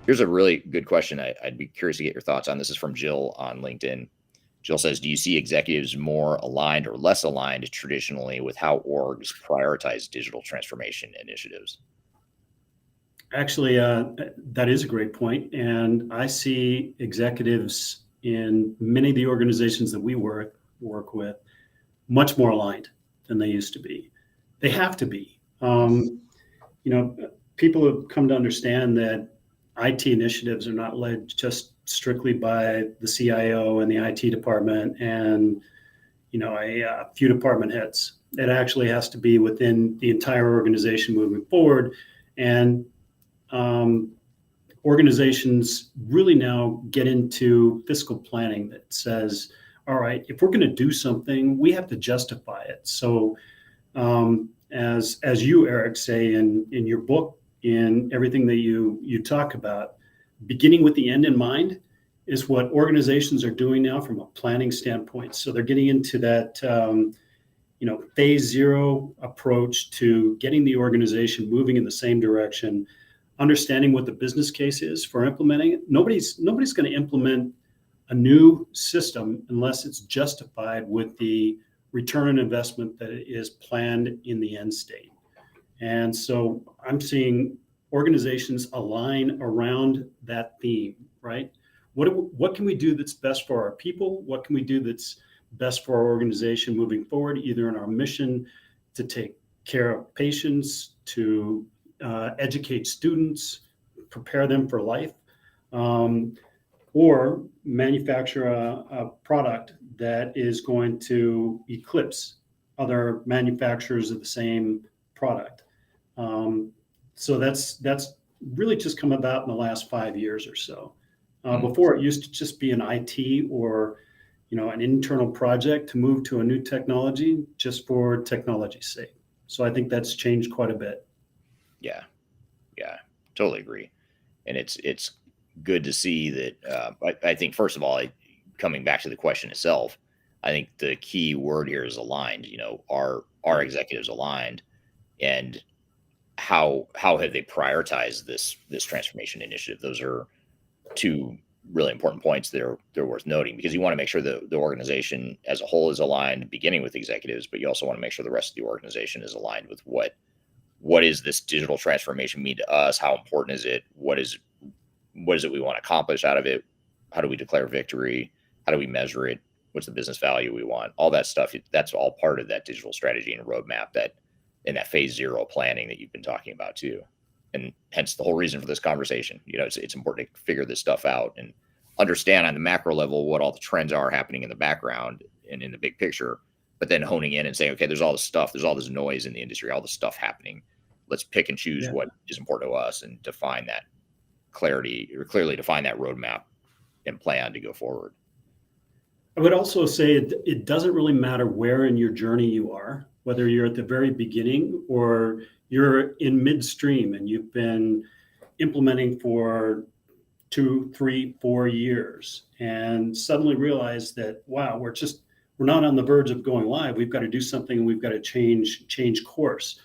Here's a really good question. I'd be curious to get your thoughts on. This is from Jill on LinkedIn. Jill says, do you see executives more aligned or less aligned traditionally with how orgs prioritize digital transformation initiatives? Actually, that is a great point. And I see executives in many of the organizations that we work with much more aligned than they used to be. They have to be. People have come to understand that IT initiatives are not led just strictly by the CIO and the IT department and a few department heads. It actually has to be within the entire organization moving forward. And organizations really now get into fiscal planning that says, all right, if we're going to do something, we have to justify it. So as you, Eric, say in your book, in everything that you talk about, beginning with the end in mind is what organizations are doing now from a planning standpoint. So they're getting into that phase zero approach to getting the organization moving in the same direction, understanding what the business case is for implementing it. Nobody's going to implement a new system unless it's justified with the return on investment that is planned in the end state. And so I'm seeing organizations align around that theme, right? What can we do that's best for our people? What can we do that's best for our organization moving forward, either in our mission to take care of patients, to educate students, prepare them for life, or manufacture a product that is going to eclipse other manufacturers of the same product. So that's really just come about in the last 5 years or so. Before, it used to just be an IT or an internal project to move to a new technology just for technology's sake. So I think that's changed quite a bit. Yeah, totally agree. And it's good to see that. I think, first of all, coming back to the question itself, I think the key word here is aligned. Are executives aligned, and how have they prioritized this transformation initiative? Those are two really important points that they're worth noting, because you want to make sure the organization as a whole is aligned, beginning with executives, but you also want to make sure the rest of the organization is aligned with what is this digital transformation mean to us? How important is it? What is it we want to accomplish out of it? How do we declare victory? How do we measure it? What's the business value we want? All that stuff, that's all part of that digital strategy and roadmap in that phase zero planning that you've been talking about too. And hence the whole reason for this conversation. It's important to figure this stuff out and understand on the macro level what all the trends are happening in the background and in the big picture, but then honing in and saying, okay, there's all this stuff, there's all this noise in the industry, all this stuff happening. Let's pick and choose what is important to us and define that clearly define that roadmap and plan to go forward. I would also say it doesn't really matter where in your journey you are, whether you're at the very beginning or you're in midstream and you've been implementing for 2, 3, 4 years and suddenly realize that, wow, we're not on the verge of going live. We've got to do something and we've got to change course.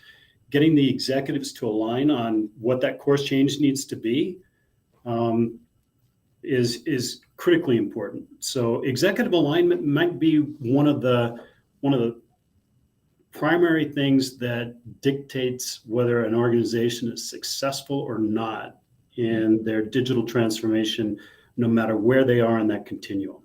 Getting the executives to align on what that course change needs to be is critically important. So executive alignment might be one of the primary things that dictates whether an organization is successful or not in their digital transformation, no matter where they are in that continuum.